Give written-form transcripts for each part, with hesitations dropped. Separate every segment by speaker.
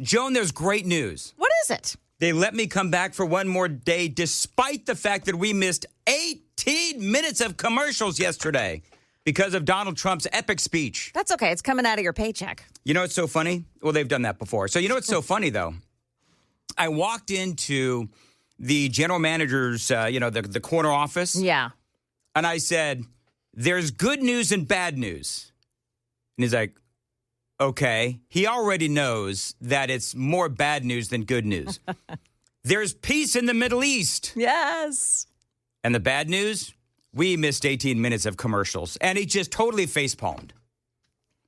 Speaker 1: Joan, there's great news.
Speaker 2: What is it?
Speaker 1: They let me come back for one more day despite the fact that we missed 18 minutes of commercials yesterday because of Donald Trump's epic speech.
Speaker 2: That's okay. It's coming out of your paycheck.
Speaker 1: You know what's so funny? Well, they've done that before. So you know what's so funny, though? I walked into the general manager's, the corner office.
Speaker 2: Yeah.
Speaker 1: And I said, there's good news and bad news. And he's like, okay. He already knows that it's more bad news than good news. There's peace in the Middle East.
Speaker 2: Yes.
Speaker 1: And the bad news? We missed 18 minutes of commercials. And he just totally facepalmed.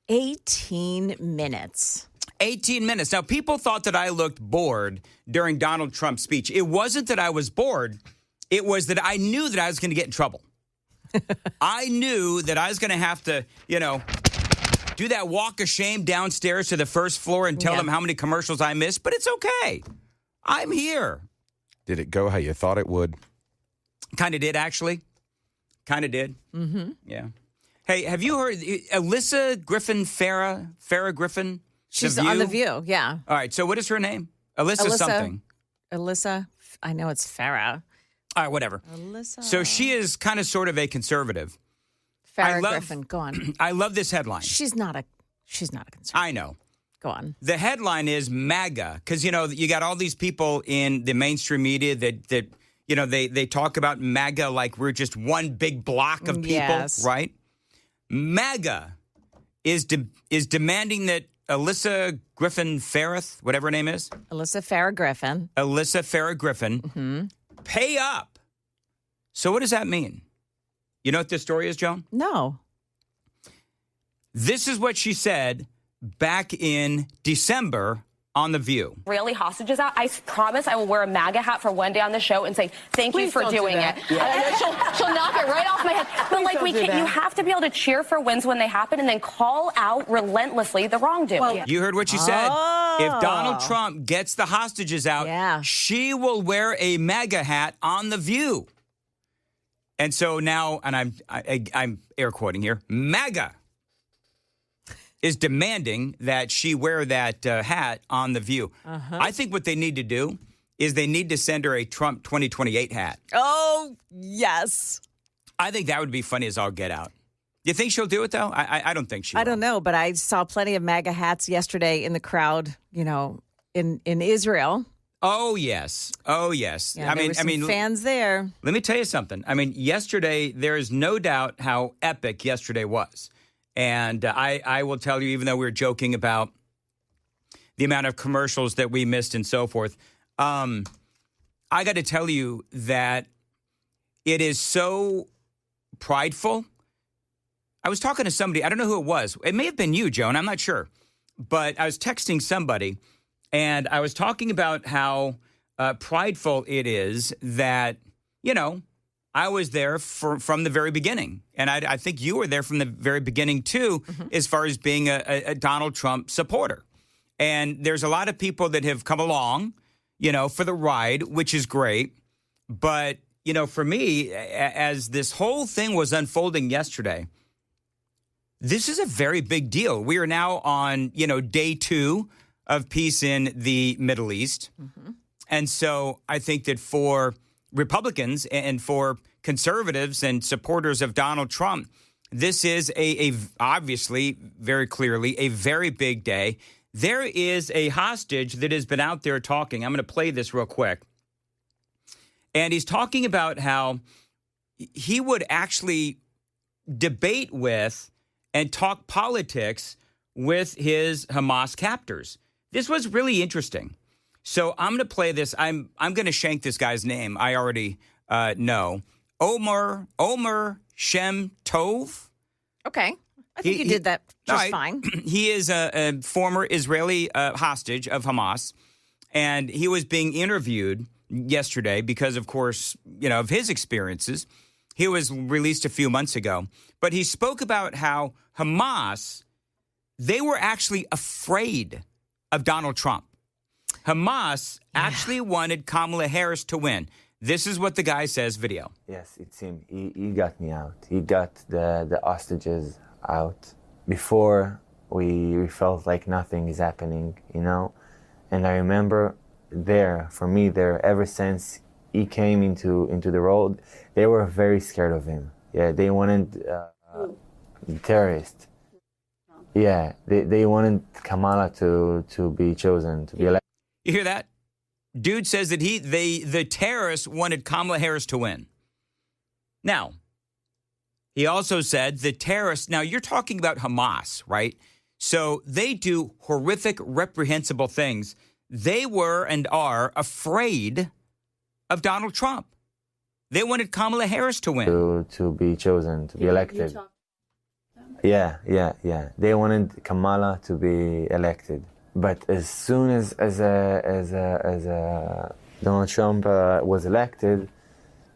Speaker 2: 18 minutes.
Speaker 1: 18 minutes. Now, people thought that I looked bored during Donald Trump's speech. It wasn't that I was bored. It was that I knew that I was going to get in trouble. I knew that I was going to have to, do that walk of shame downstairs to the first floor and tell them how many commercials I missed. But it's okay. I'm here.
Speaker 3: Did it go how you thought it would?
Speaker 1: Kind of did, actually. Kind of did.
Speaker 2: Mm-hmm.
Speaker 1: Yeah. Hey, have you heard Alyssa Griffin Farrah Griffin?
Speaker 2: She's on The View, yeah.
Speaker 1: All right, so what is her name? Alyssa something.
Speaker 2: Alyssa, I know it's Farrah.
Speaker 1: All right, whatever.
Speaker 2: Alyssa.
Speaker 1: So she is kind of sort of a conservative.
Speaker 2: Farrah Griffin, go on.
Speaker 1: I love this headline.
Speaker 2: She's not a conservative.
Speaker 1: I know.
Speaker 2: Go on.
Speaker 1: The headline is MAGA, because, you got all these people in the mainstream media that they talk about MAGA like we're just one big block of people, right? MAGA is demanding that Alyssa Griffin Farrah, whatever her name is.
Speaker 2: Alyssa Farrah Griffin,
Speaker 1: pay up. So what does that mean? You know what this story is, Joan?
Speaker 2: No.
Speaker 1: This is what she said back in December on The View.
Speaker 4: Really hostages out. I promise I will wear a MAGA hat for one day on the show and say, thank you for doing it. Yeah. She'll knock it right off my head. But you have to be able to cheer for wins when they happen and then call out relentlessly the wrongdoing.
Speaker 1: Well, you heard what she said. If Donald Trump gets the hostages out, she will wear a MAGA hat on The View. And so now, and I'm air quoting here, MAGA is demanding that she wear that hat on The View. I think what they need to do is they need to send her a Trump 2028 hat.
Speaker 2: Oh, yes.
Speaker 1: I think that would be funny as all get out. You think she'll do it, though? I don't think she will.
Speaker 2: I don't know, but I saw plenty of MAGA hats yesterday in the crowd, in Israel.
Speaker 1: Oh, yes. Oh, yes.
Speaker 2: Yeah, there were some fans there.
Speaker 1: Let me tell you something. Yesterday, there is no doubt how epic yesterday was. And I will tell you, even though we were joking about the amount of commercials that we missed and so forth, I got to tell you that it is so prideful. I was talking to somebody, I don't know who it was. It may have been you, Joan, I'm not sure. But I was texting somebody, and I was talking about how prideful it is that, I was there from the very beginning. And I think you were there from the very beginning, too, as far as being a Donald Trump supporter. And there's a lot of people that have come along, for the ride, which is great. But, for me, as this whole thing was unfolding yesterday, this is a very big deal. We are now on, day 2 of peace in the Middle East. And so I think that for Republicans and for conservatives and supporters of Donald Trump, this is a obviously, very clearly, a very big day. There is a hostage that has been out there talking. I'm going to play this real quick. And he's talking about how he would actually debate with and talk politics with his Hamas captors. This was really interesting. So I'm going to play this. I'm going to shank this guy's name. I already know. Omer Shem Tov.
Speaker 2: Okay. I think you did that just fine.
Speaker 1: He is a former Israeli hostage of Hamas, and he was being interviewed yesterday because, of course, of his experiences. He was released a few months ago. But he spoke about how Hamas, they were actually afraid of Donald Trump. Hamas actually wanted Kamala Harris to win. This is what the guy says, video.
Speaker 5: Yes, it's him. He got me out. He got the hostages out. Before, we felt like nothing is happening, And I remember ever since he came into the role, they were very scared of him. Yeah, they wanted terrorists. Yeah, they wanted Kamala to be chosen, to be elected.
Speaker 1: You hear that? Dude says that the terrorists wanted Kamala Harris to win. Now, he also said the terrorists, now you're talking about Hamas, right? So they do horrific, reprehensible things. They were and are afraid of Donald Trump. They wanted Kamala Harris to win.
Speaker 5: To be chosen, to be elected. Yeah. They wanted Kamala to be elected. But as soon as Donald Trump was elected,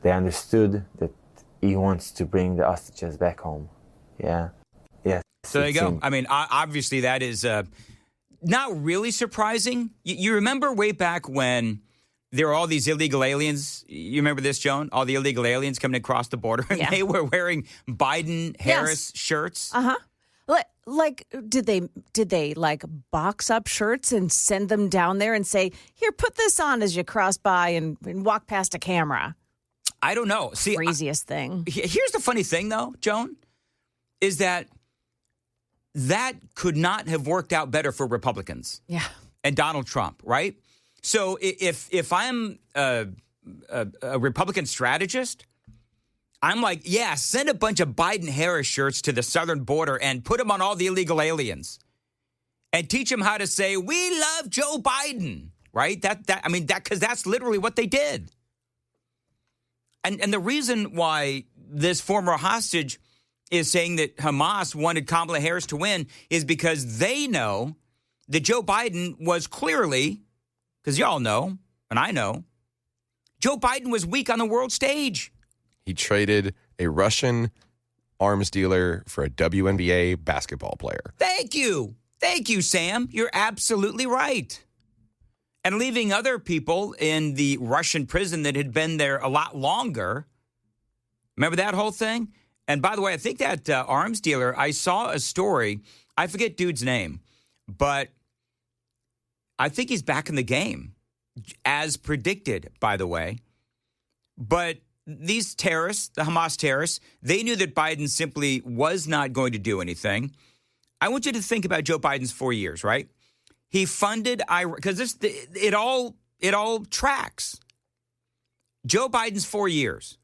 Speaker 5: they understood that he wants to bring the hostages back home. Yeah. Yes.
Speaker 1: So there you go. I mean, obviously that is not really surprising. You remember way back when there were all these illegal aliens. You remember this, Joan? All the illegal aliens coming across the border, and they were wearing Biden-Harris shirts.
Speaker 2: Uh-huh. Like, did they like box up shirts and send them down there and say, here, put this on as you cross by and walk past a camera?
Speaker 1: I don't know. See,
Speaker 2: craziest thing.
Speaker 1: Here's the funny thing, though, Joan, is that could not have worked out better for Republicans.
Speaker 2: Yeah.
Speaker 1: And Donald Trump, right? So if I'm a Republican strategist, I'm like, yeah, send a bunch of Biden-Harris shirts to the southern border and put them on all the illegal aliens and teach them how to say, we love Joe Biden, right? Because that's literally what they did. And the reason why this former hostage is saying that Hamas wanted Kamala Harris to win is because they know that Joe Biden was clearly, because y'all know, and I know, Joe Biden was weak on the world stage.
Speaker 3: He traded a Russian arms dealer for a WNBA basketball player.
Speaker 1: Thank you. Thank you, Sam. You're absolutely right. And leaving other people in the Russian prison that had been there a lot longer. Remember that whole thing? And by the way, I think that arms dealer, I saw a story. I forget dude's name, but I think he's back in the game, as predicted, by the way. But these terrorists, the Hamas terrorists, they knew that Biden simply was not going to do anything. I want you to think about Joe Biden's 4 years, right? He funded Iraq, because it all tracks. Joe Biden's 4 years.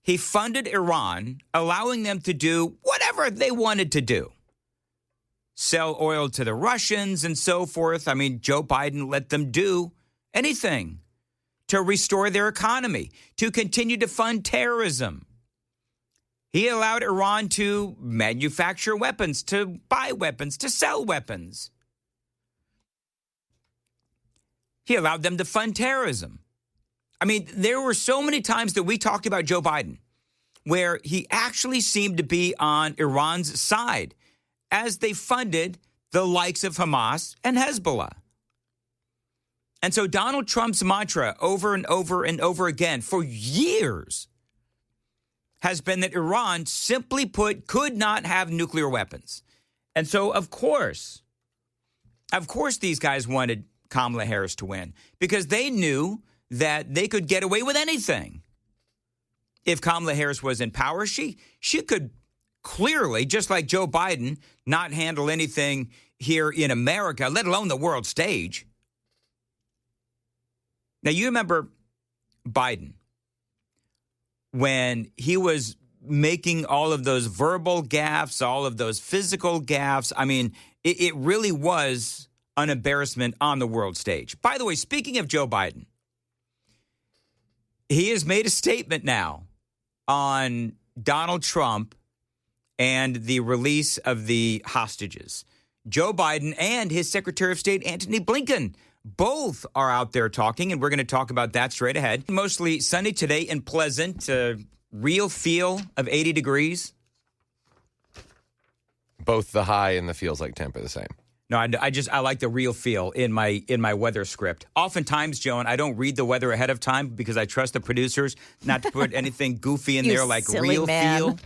Speaker 1: He funded Iran, allowing them to do whatever they wanted to do. Sell oil to the Russians and so forth. I mean, Joe Biden let them do anything to restore their economy, to continue to fund terrorism. He allowed Iran to manufacture weapons, to buy weapons, to sell weapons. He allowed them to fund terrorism. I mean, there were so many times that we talked about Joe Biden where he actually seemed to be on Iran's side as they funded the likes of Hamas and Hezbollah. And so Donald Trump's mantra over and over and over again for years has been that Iran, simply put, could not have nuclear weapons. And so, of course, these guys wanted Kamala Harris to win because they knew that they could get away with anything. If Kamala Harris was in power, she could clearly, just like Joe Biden, not handle anything here in America, let alone the world stage. Now, you remember Biden when he was making all of those verbal gaffes, all of those physical gaffes. I mean, it really was an embarrassment on the world stage. By the way, speaking of Joe Biden, he has made a statement now on Donald Trump and the release of the hostages. Joe Biden and his Secretary of State, Antony Blinken, both are out there talking, and we're going to talk about that straight ahead. Mostly sunny today and pleasant, real feel of 80 degrees.
Speaker 3: Both the high and the feels like temp are the same.
Speaker 1: No, I like the real feel in my weather script. Oftentimes, Joan, I don't read the weather ahead of time because I trust the producers not to put anything goofy in there like real feel.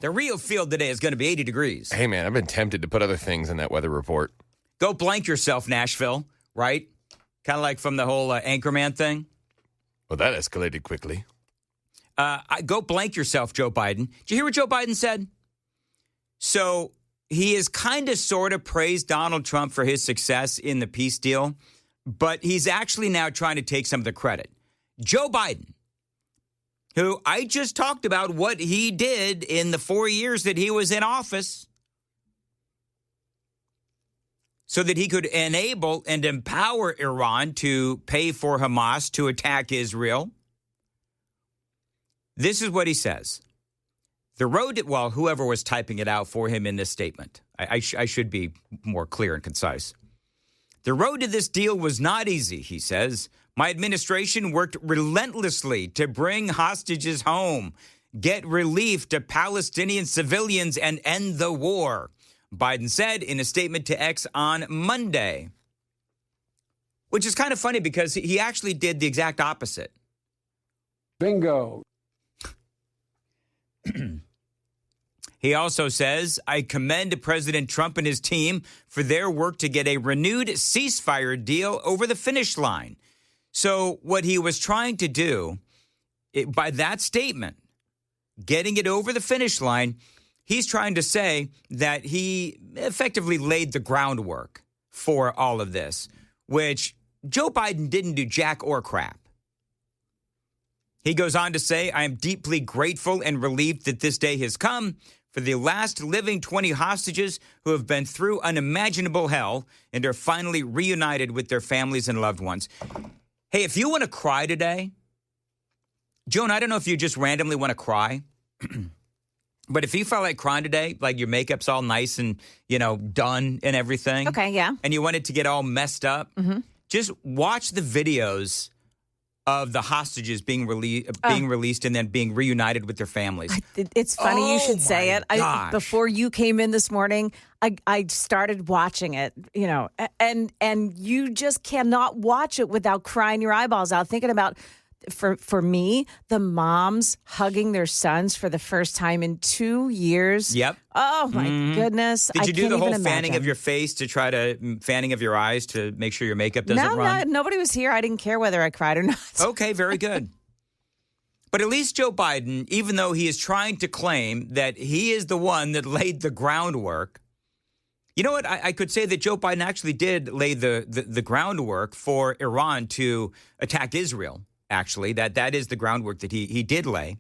Speaker 1: The real feel today is going to be 80 degrees.
Speaker 3: Hey, man, I've been tempted to put other things in that weather report.
Speaker 1: Go blank yourself, Nashville. right? Kind of like from the whole Anchorman thing.
Speaker 3: Well, that escalated quickly.
Speaker 1: Go blank yourself, Joe Biden. Did you hear what Joe Biden said? So he has kind of sort of praised Donald Trump for his success in the peace deal, but he's actually now trying to take some of the credit. Joe Biden, who I just talked about what he did in the 4 years that he was in office so that he could enable and empower Iran to pay for Hamas to attack Israel. This is what he says. The road, well, whoever was typing it out for him in this statement, I should be more clear and concise. The road to this deal was not easy, he says. My administration worked relentlessly to bring hostages home, get relief to Palestinian civilians, and end the war, Biden said in a statement to X on Monday. Which is kind of funny because he actually did the exact opposite.
Speaker 6: Bingo.
Speaker 1: He also says, I commend President Trump and his team for their work to get a renewed ceasefire deal over the finish line. So what he was trying to do, by that statement, getting it over the finish line, he's trying to say that he effectively laid the groundwork for all of this, which Joe Biden didn't do jack or crap. He goes on to say, I am deeply grateful and relieved that this day has come for the last living 20 hostages who have been through unimaginable hell and are finally reunited with their families and loved ones. Hey, if you want to cry today, Joan, I don't know if you just randomly want to cry, but if you felt like crying today, like your makeup's all nice and, done and everything.
Speaker 2: Okay, yeah.
Speaker 1: And you wanted to get all messed up, just watch the videos of the hostages being released and then being reunited with their families.
Speaker 2: It's funny you should say it. Before you came in this morning, I started watching it, and you just cannot watch it without crying your eyeballs out, thinking about, for me, the moms hugging their sons for the first time in 2 years.
Speaker 1: Yep.
Speaker 2: Oh, my goodness.
Speaker 1: Did you do the whole fanning
Speaker 2: imagine.
Speaker 1: of your face fanning of your eyes to make sure your makeup doesn't run?
Speaker 2: No, nobody was here. I didn't care whether I cried or not.
Speaker 1: Okay, very good. But at least Joe Biden, even though he is trying to claim that he is the one that laid the groundwork, you know what? I could say that Joe Biden actually did lay the groundwork for Iran to attack Israel. Actually, that is the groundwork that he did lay.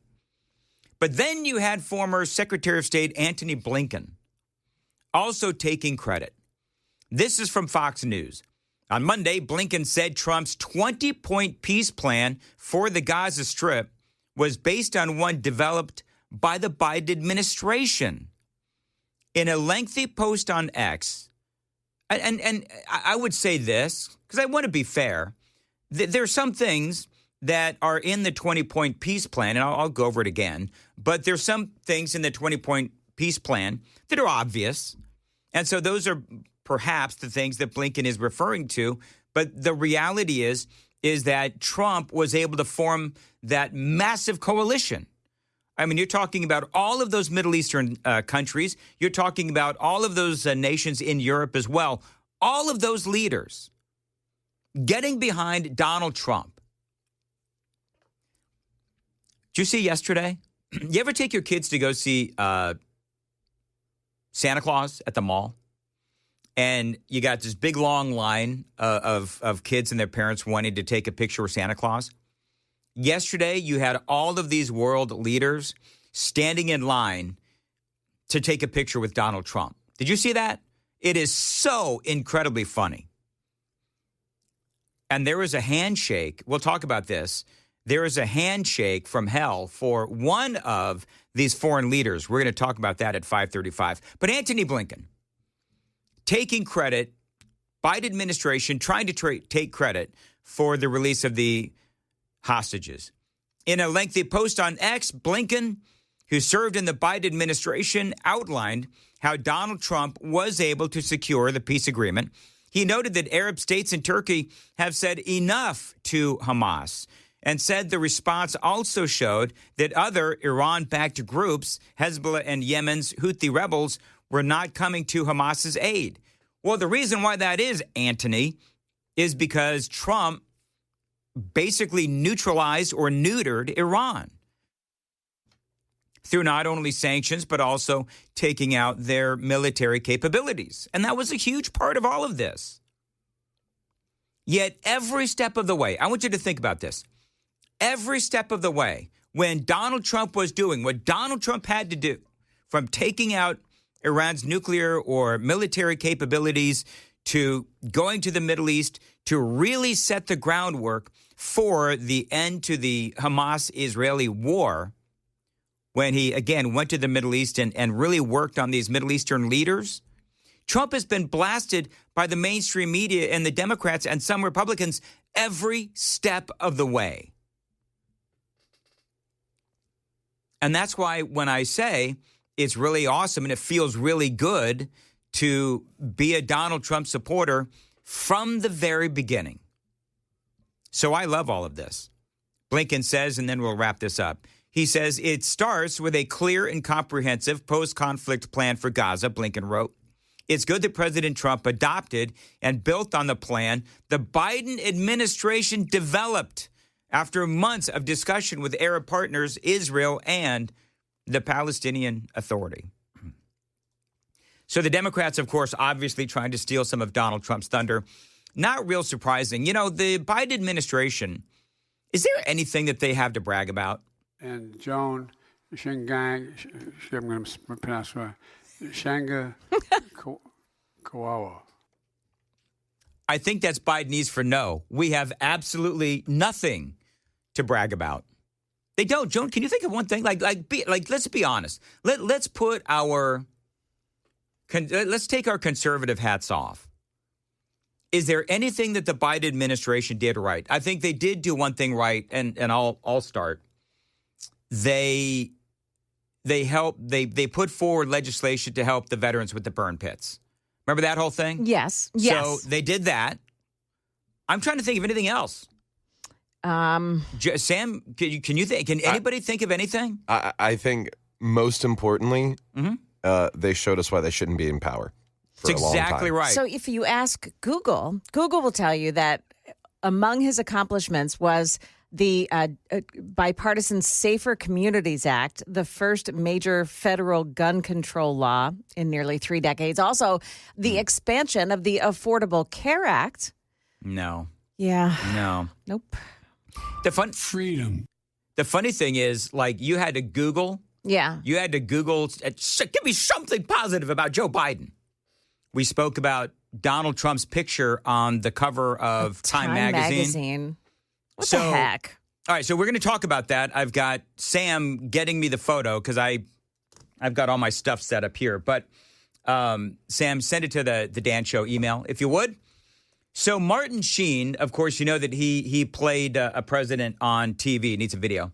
Speaker 1: But then you had former Secretary of State Antony Blinken also taking credit. This is from Fox News. On Monday, Blinken said Trump's 20-point peace plan for the Gaza Strip was based on one developed by the Biden administration. In a lengthy post on X, and I would say this, because I want to be fair, there are some things that are in the 20-point peace plan, and I'll go over it again, but there's some things in the 20-point peace plan that are obvious, and so those are perhaps the things that Blinken is referring to, but the reality is that Trump was able to form that massive coalition. I mean, you're talking about all of those Middle Eastern countries, you're talking about all of those nations in Europe as well, all of those leaders getting behind Donald Trump. Did you see yesterday? You ever take your kids to go see Santa Claus at the mall? And you got this big, long line of kids and their parents wanting to take a picture with Santa Claus. Yesterday, you had all of these world leaders standing in line to take a picture with Donald Trump. Did you see that? It is so incredibly funny. And there was a handshake. We'll talk about this. There is a handshake from hell for one of these foreign leaders. We're going to talk about that at 5:35. But Antony Blinken taking credit, Biden administration trying to take credit for the release of the hostages. In a lengthy post on X, Blinken, who served in the Biden administration, outlined how Donald Trump was able to secure the peace agreement. He noted that Arab states and Turkey have said enough to Hamas, and said the response also showed that other Iran-backed groups, Hezbollah and Yemen's Houthi rebels, were not coming to Hamas's aid. Well, the reason why that is, Antony, is because Trump basically neutralized or neutered Iran through not only sanctions, but also taking out their military capabilities. And that was a huge part of all of this. Yet every step of the way, I want you to think about this. Every step of the way, when Donald Trump was doing what Donald Trump had to do, from taking out Iran's nuclear or military capabilities to going to the Middle East to really set the groundwork for the end to the Hamas-Israeli war, when he, again, went to the Middle East and really worked on these Middle Eastern leaders, Trump has been blasted by the mainstream media and the Democrats and some Republicans every step of the way. And that's why when I say it's really awesome and it feels really good to be a Donald Trump supporter from the very beginning. So I love all of this. Blinken says, and then we'll wrap this up. He says it starts with a clear and comprehensive post-conflict plan for Gaza, Blinken wrote. It's good that President Trump adopted and built on the plan the Biden administration developed after months of discussion with Arab partners, Israel, and the Palestinian Authority. So the Democrats, of course, obviously trying to steal some of Donald Trump's thunder. Not real surprising. You know, the Biden administration, is there anything that they have to brag about?
Speaker 6: And Joan Shingang, I'm going to pronounce it right, Shanga Kawawa.
Speaker 1: I think that's Bidenese for no. We have absolutely nothing to brag about. They don't. Joan, can you think of one thing? Let's be honest. Let's take our conservative hats off. Is there anything that the Biden administration did right? I think they did do one thing right, and I'll start. They put forward legislation to help the veterans with the burn pits. Remember that whole thing?
Speaker 2: Yes.
Speaker 1: So they did that. I'm trying to think of anything else. Sam, can anybody think of anything?
Speaker 3: I think most importantly, they showed us why they shouldn't be in power.
Speaker 1: That's exactly right.
Speaker 2: So if you ask Google will tell you that among his accomplishments was the bipartisan Safer Communities Act, the first major federal gun control law in nearly 3 decades. Also, the expansion of the Affordable Care Act.
Speaker 1: No.
Speaker 2: Yeah.
Speaker 1: No.
Speaker 2: Nope.
Speaker 6: Freedom.
Speaker 1: The funny thing is, like, you had to Google.
Speaker 2: Yeah.
Speaker 1: You had to Google, give me something positive about Joe Biden. We spoke about Donald Trump's picture on the cover of Time magazine.
Speaker 2: What the heck?
Speaker 1: All right, so we're going to talk about that. I've got Sam getting me the photo because I've got all my stuff set up here. But Sam, send it to the Dan Show email, if you would. So Martin Sheen, of course, you know that he played a president on TV. Needs a video.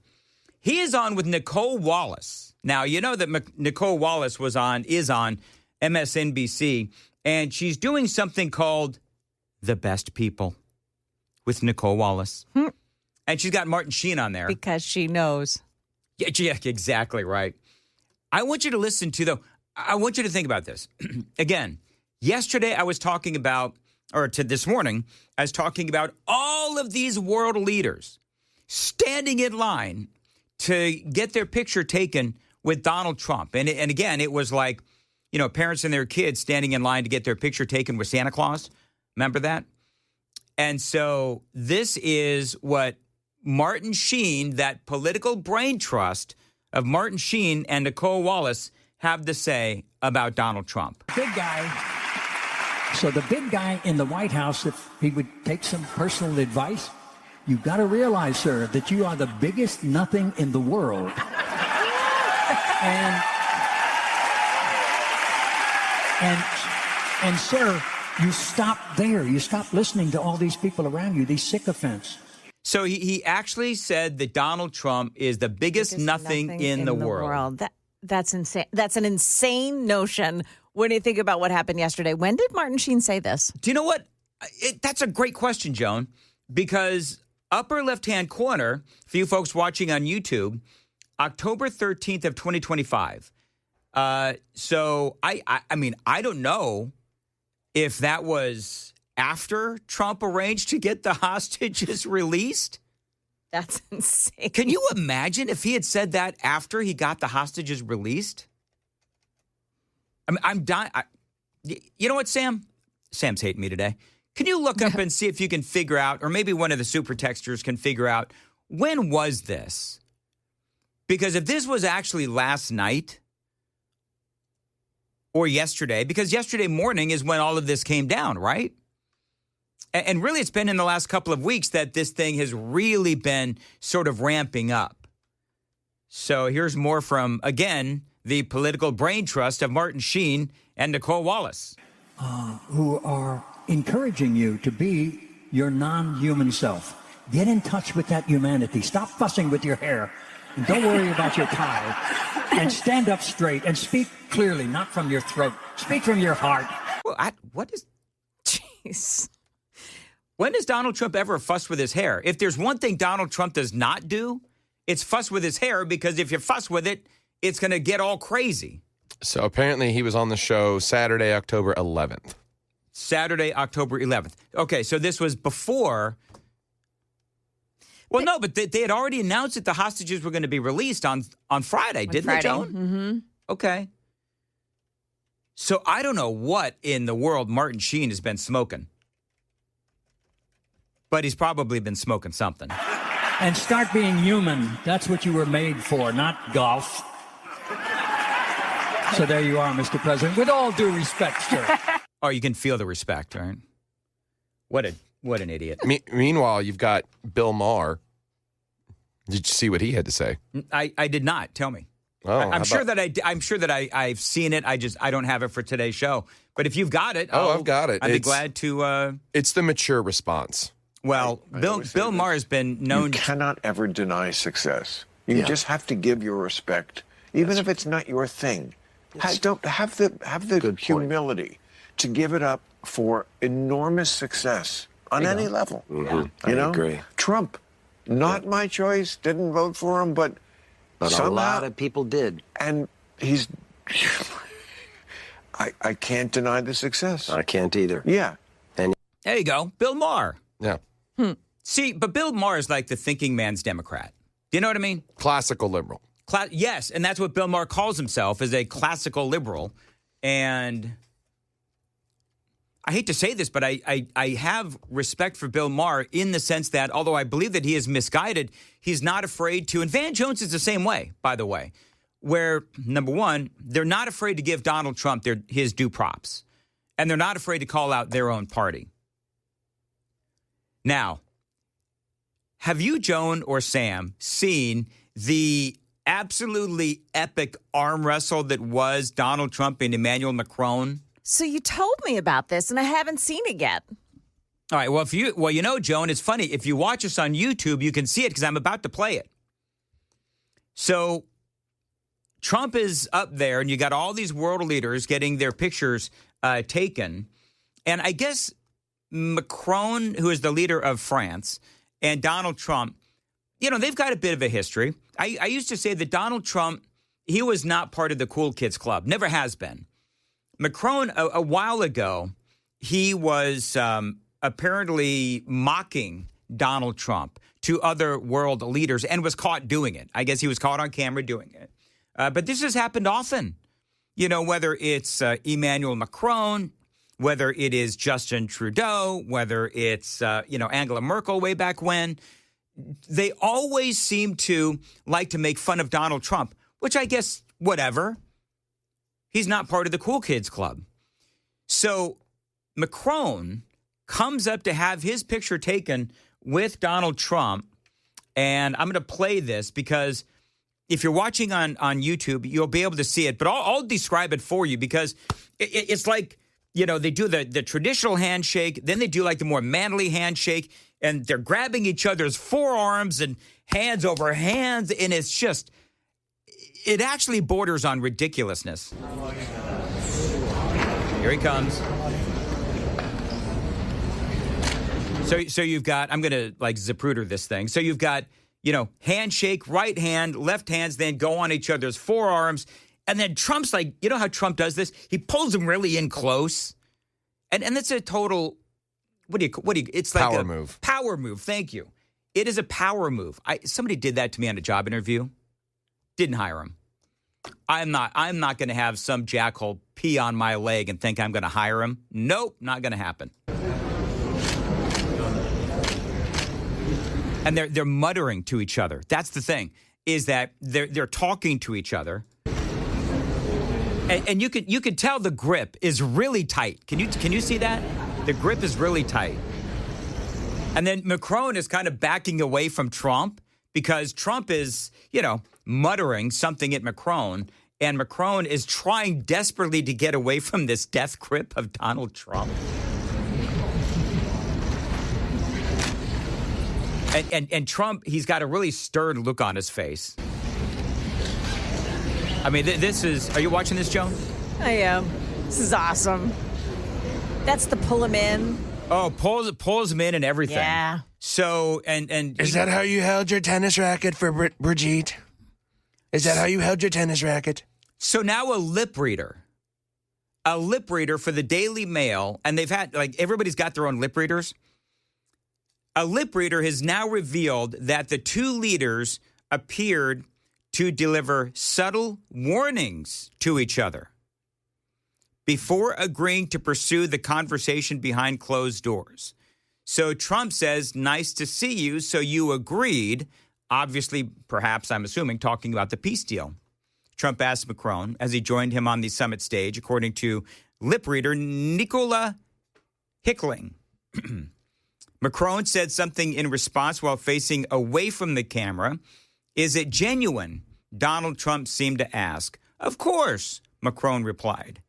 Speaker 1: He is on with Nicole Wallace. Now, you know that Nicole Wallace is on MSNBC, and she's doing something called The Best People with Nicole Wallace. And she's got Martin Sheen on there.
Speaker 2: Because she knows.
Speaker 1: Yeah, exactly right. I want you to listen to, though, I want you to think about this. Again, yesterday I was talking about, or to this morning, I was talking about all of these world leaders standing in line to get their picture taken with Donald Trump. And again, it was like, you know, parents and their kids standing in line to get their picture taken with Santa Claus. Remember that? And so this is what Martin Sheen, that political brain trust of Martin Sheen and Nicole Wallace, have to say about Donald Trump.
Speaker 7: Big guy. So the big guy in the White House, if he would take some personal advice, you've got to realize, sir, that you are the biggest nothing in the world. And sir, you stop there. You stop listening to all these people around you, these sycophants.
Speaker 1: So he actually said that Donald Trump is the biggest nothing in the world.
Speaker 2: That's insane. That's an insane notion when you think about what happened yesterday. When did Martin Sheen say this?
Speaker 1: Do you know what? That's a great question, Joan, because upper left-hand corner, for you folks watching on YouTube, October 13th of 2025. So I mean, I don't know if that was after Trump arranged to get the hostages released?
Speaker 2: That's insane.
Speaker 1: Can you imagine if he had said that after he got the hostages released? I'm dying. You know what, Sam? Sam's hating me today. Can you look up and see if you can figure out, or maybe one of the super texters can figure out, when was this? Because if this was actually last night or yesterday, because yesterday morning is when all of this came down, right? And really, it's been in the last couple of weeks that this thing has really been sort of ramping up. So here's more from, again, the political brain trust of Martin Sheen and Nicole Wallace.
Speaker 7: Who are encouraging you to be your non-human self. Get in touch with that humanity. Stop fussing with your hair. And don't worry about your tie. And stand up straight and speak clearly, not from your throat. Speak from your heart.
Speaker 1: Well, what is...
Speaker 2: Jeez.
Speaker 1: When does Donald Trump ever fuss with his hair? If there's one thing Donald Trump does not do, it's fuss with his hair, because if you fuss with it, it's going to get all crazy.
Speaker 3: So apparently he was on the show Saturday, October 11th.
Speaker 1: Saturday, October 11th. Okay, so this was before... Well, no, but they had already announced that the hostages were going to be released on Friday, didn't they, Joan?
Speaker 2: Mm-hmm.
Speaker 1: Okay. So I don't know what in the world Martin Sheen has been smoking. But he's probably been smoking something.
Speaker 7: And start being human. That's what you were made for, not golf. So there you are, Mr. President. With all due respect, sir.
Speaker 1: Oh, you can feel the respect, right? What an idiot.
Speaker 3: Meanwhile, you've got Bill Maher. Did you see what he had to say?
Speaker 1: I did not. Tell me.
Speaker 3: Oh,
Speaker 1: I'm sure that I've seen it. I don't have it for today's show. But if you've got it,
Speaker 3: I've got it.
Speaker 1: I'd be glad to.
Speaker 3: It's the mature response.
Speaker 1: Well, Bill Maher has been known.
Speaker 8: You cannot ever deny success. You just have to give your respect, even if it's not your thing. Don't have the humility to give it up for enormous success on any level.
Speaker 9: Mm-hmm.
Speaker 8: You know?
Speaker 9: I agree.
Speaker 8: Trump, not my choice. Didn't vote for him, but somehow,
Speaker 9: a lot of people did.
Speaker 8: And he's. I can't deny the success.
Speaker 9: I can't either.
Speaker 8: Yeah.
Speaker 1: There you go, Bill Maher.
Speaker 3: Yeah.
Speaker 1: See, but Bill Maher is like the thinking man's Democrat. Do you know what I mean?
Speaker 3: Classical liberal.
Speaker 1: Yes, and that's what Bill Maher calls himself, as a classical liberal. And I hate to say this, but I have respect for Bill Maher in the sense that, although I believe that he is misguided, he's not afraid to. And Van Jones is the same way, by the way, where, number one, they're not afraid to give Donald Trump his due props. And they're not afraid to call out their own party. Now, have you, Joan or Sam, seen the absolutely epic arm wrestle that was Donald Trump and Emmanuel Macron?
Speaker 2: So you told me about this, and I haven't seen it yet.
Speaker 1: All right. Well, you know, Joan, it's funny. If you watch us on YouTube, you can see it because I'm about to play it. So Trump is up there, and you got all these world leaders getting their pictures taken. And I guess Macron, who is the leader of France, and Donald Trump, you know, they've got a bit of a history. I used to say that Donald Trump, he was not part of the cool kids club, never has been. Macron, a while ago, he was apparently mocking Donald Trump to other world leaders and was caught doing it. I guess he was caught on camera doing it. But this has happened often, you know, whether it's Emmanuel Macron, whether it is Justin Trudeau, whether it's, Angela Merkel way back when. They always seem to like to make fun of Donald Trump, which I guess, whatever. He's not part of the cool kids club. So Macron comes up to have his picture taken with Donald Trump. And I'm going to play this because if you're watching on YouTube, you'll be able to see it. But I'll describe it for you because it's like, you know, they do the traditional handshake. Then they do like the more manly handshake. And they're grabbing each other's forearms and hands over hands. And it's just, it actually borders on ridiculousness. Here he comes. So you've got, I'm going to like Zapruder this thing. So you've got, you know, handshake, right hand, left hands, then go on each other's forearms. And then Trump's like, you know how Trump does this? He pulls them really in close. And it's a total it's like
Speaker 3: power
Speaker 1: a
Speaker 3: move.
Speaker 1: Power move. Thank you. It is a power move. Somebody did that to me on a job interview. Didn't hire him. I'm not going to have some jackhole pee on my leg and think I'm going to hire him. Nope, not going to happen. And they're muttering to each other. That's the thing, is that they're talking to each other. And you could tell the grip is really tight. Can you see that? The grip is really tight. And then Macron is kind of backing away from Trump because Trump is, muttering something at Macron, and Macron is trying desperately to get away from this death grip of Donald Trump. And Trump, he's got a really stern look on his face. I mean, are you watching this, Joan?
Speaker 2: I am. This is awesome. That's the pull him in.
Speaker 1: Oh, pulls him in and everything.
Speaker 2: Yeah.
Speaker 1: So, and
Speaker 9: is that how you held your tennis racket for Brigitte? Is that how you held your tennis racket?
Speaker 1: So now a lip reader for the Daily Mail, and they've had, everybody's got their own lip readers. A lip reader has now revealed that the two leaders appeared to deliver subtle warnings to each other before agreeing to pursue the conversation behind closed doors. So Trump says, nice to see you, so you agreed. Obviously, perhaps, I'm assuming, talking about the peace deal. Trump asked Macron as he joined him on the summit stage, according to lip reader Nicola Hickling. Macron said something in response while facing away from the camera. Is it genuine? Donald Trump seemed to ask. Of course, Macron replied.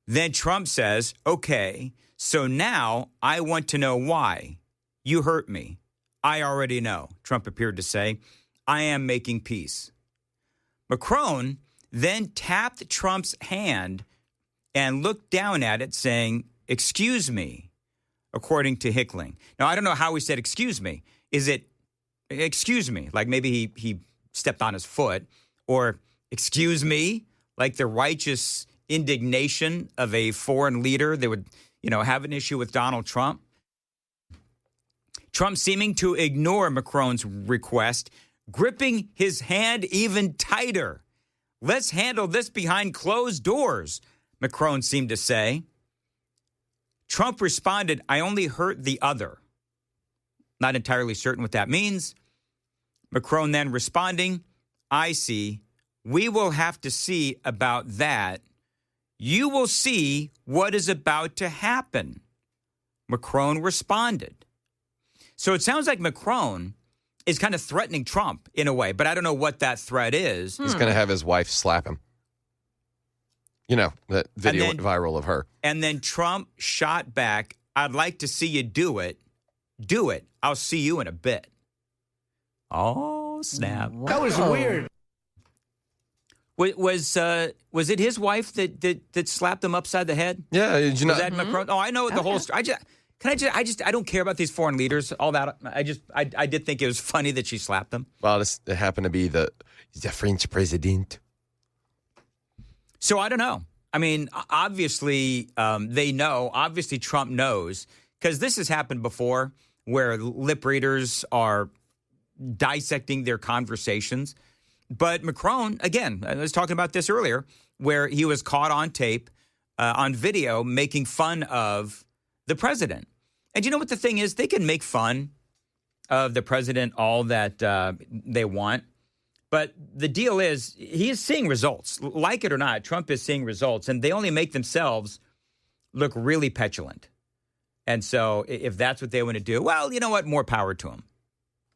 Speaker 1: Then Trump says, okay, so now I want to know why. You hurt me. I already know, Trump appeared to say. I am making peace. Macron then tapped Trump's hand and looked down at it, saying, excuse me, according to Hickling. Now, I don't know how he said, excuse me. Is it, excuse me, like maybe he stepped on his foot, or excuse me, like the righteous indignation of a foreign leader that would, have an issue with Donald Trump? Trump seeming to ignore Macron's request, gripping his hand even tighter. Let's handle this behind closed doors, Macron seemed to say. Trump responded, I only hurt the other. Not entirely certain what that means. Macron then responding, I see. We will have to see about that. You will see what is about to happen. Macron responded. So it sounds like Macron is kind of threatening Trump in a way, but I don't know what that threat is.
Speaker 3: He's going to have his wife slap him. That video went viral of her.
Speaker 1: And then Trump shot back, I'd like to see you do it. Do it. I'll see you in a bit. Oh, snap.
Speaker 9: That was weird.
Speaker 1: Was it his wife that slapped him upside the head?
Speaker 3: Yeah,
Speaker 1: Was that Macron? Oh, I know the whole story. I don't care about these foreign leaders, all that. I did think it was funny that she slapped them.
Speaker 3: Well, it happened to be the French president.
Speaker 1: So I don't know. I mean, obviously they know. Obviously Trump knows, because this has happened before where lip readers are dissecting their conversations. But Macron, again, I was talking about this earlier, where he was caught on tape, on video, making fun of the president. And you know what the thing is? They can make fun of the president all that they want. But the deal is, he is seeing results. Like it or not, Trump is seeing results. And they only make themselves look really petulant. And so if that's what they want to do, well, you know what? More power to them.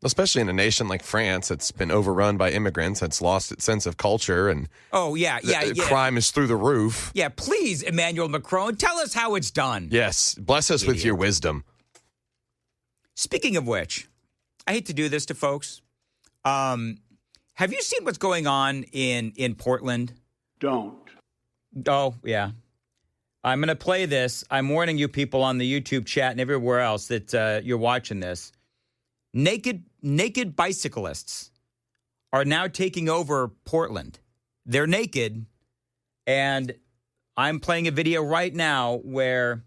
Speaker 3: Especially in a nation like France that's been overrun by immigrants, that's lost its sense of culture, and crime is through the roof.
Speaker 1: Yeah, please, Emmanuel Macron, tell us how it's done.
Speaker 3: Yes, bless us with your wisdom.
Speaker 1: Speaking of which, I hate to do this to folks. Have you seen what's going on in Portland?
Speaker 6: Don't.
Speaker 1: Oh, yeah. I'm going to play this. I'm warning you people on the YouTube chat and everywhere else that you're watching this. Naked bicyclists are now taking over Portland. They're naked, and I'm playing a video right now where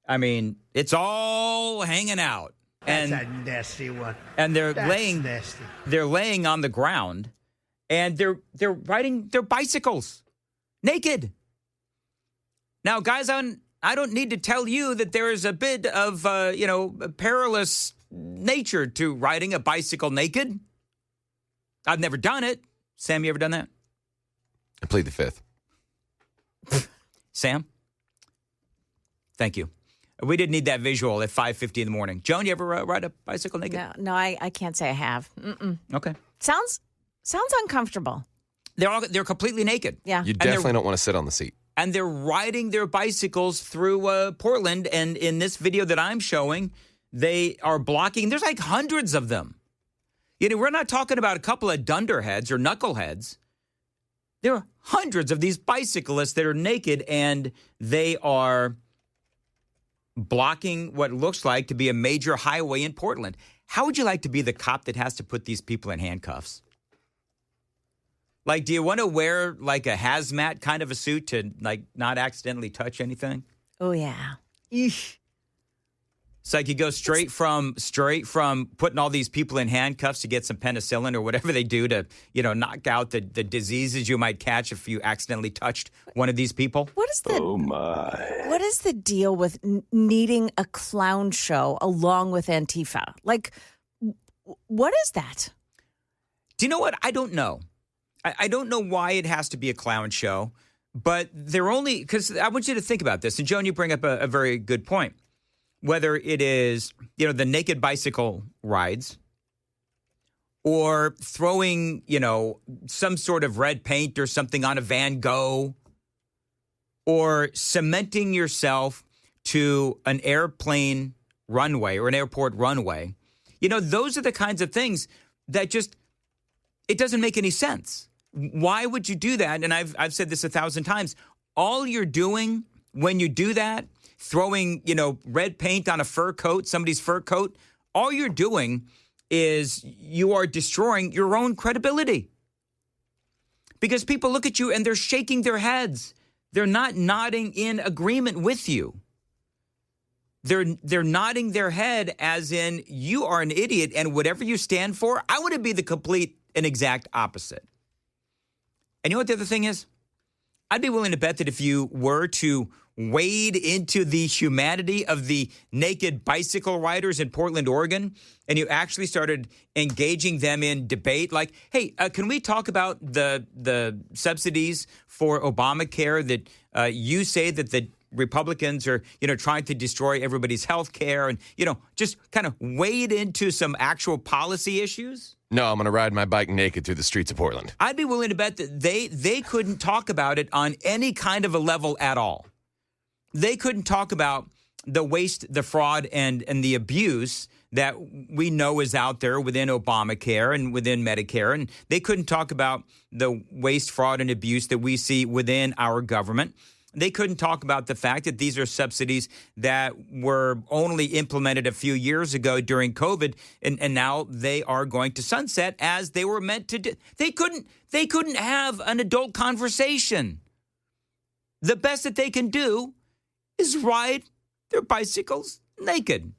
Speaker 1: I mean, it's all hanging out.
Speaker 10: That's a nasty one.
Speaker 1: And they're
Speaker 10: nasty.
Speaker 1: They're laying on the ground, and they're riding their bicycles naked. Now, guys, I don't need to tell you that there is a bit of a perilous nature to riding a bicycle naked. I've never done it. Sam, you ever done that?
Speaker 3: I plead the fifth.
Speaker 1: Sam? Thank you. We did need that visual at 5:50 in the morning. Joan, you ever ride a bicycle naked?
Speaker 2: No, I can't say I have. Mm-mm.
Speaker 1: Okay.
Speaker 2: Sounds uncomfortable.
Speaker 1: They're completely naked.
Speaker 2: Yeah.
Speaker 3: You definitely don't want to sit on the seat.
Speaker 1: And they're riding their bicycles through Portland. And in this video that I'm showing, they are blocking. There's like hundreds of them. We're not talking about a couple of dunderheads or knuckleheads. There are hundreds of these bicyclists that are naked, and they are blocking what looks like to be a major highway in Portland. How would you like to be the cop that has to put these people in handcuffs? Like, do you want to wear like a hazmat kind of a suit to like not accidentally touch anything?
Speaker 2: Oh, yeah.
Speaker 1: Eesh. It's like you go straight from putting all these people in handcuffs to get some penicillin or whatever they do to, knock out the diseases you might catch if you accidentally touched one of these people.
Speaker 2: Oh, my. What is the deal with needing a clown show along with Antifa? Like, what is that?
Speaker 1: Do you know what? I don't know. I don't know why it has to be a clown show, but they're only, because I want you to think about this. And Joan, you bring up a very good point. Whether it is, the naked bicycle rides or throwing, some sort of red paint or something on a Van Gogh or cementing yourself to an airplane runway or an airport runway, those are the kinds of things that it doesn't make any sense. Why would you do that? And I've said this 1,000 times. All you're doing when you do that, throwing, red paint on a fur coat, somebody's fur coat, all you're doing is you are destroying your own credibility. Because people look at you and they're shaking their heads. They're not nodding in agreement with you. They're nodding their head as in you are an idiot and whatever you stand for, I want to be the complete and exact opposite. And you know what the other thing is? I'd be willing to bet that if you were to wade into the humanity of the naked bicycle riders in Portland, Oregon, and you actually started engaging them in debate, like, hey, can we talk about the subsidies for Obamacare that you say that the Republicans are, trying to destroy everybody's health care and, just kind of wade into some actual policy issues?
Speaker 3: No, I'm going to ride my bike naked through the streets of Portland.
Speaker 1: I'd be willing to bet that they couldn't talk about it on any kind of a level at all. They couldn't talk about the waste, the fraud, and the abuse that we know is out there within Obamacare and within Medicare. And they couldn't talk about the waste, fraud, and abuse that we see within our government. They couldn't talk about the fact that these are subsidies that were only implemented a few years ago during COVID, and now they are going to sunset as they were meant to do. They couldn't have an adult conversation. The best that they can do is ride their bicycles naked.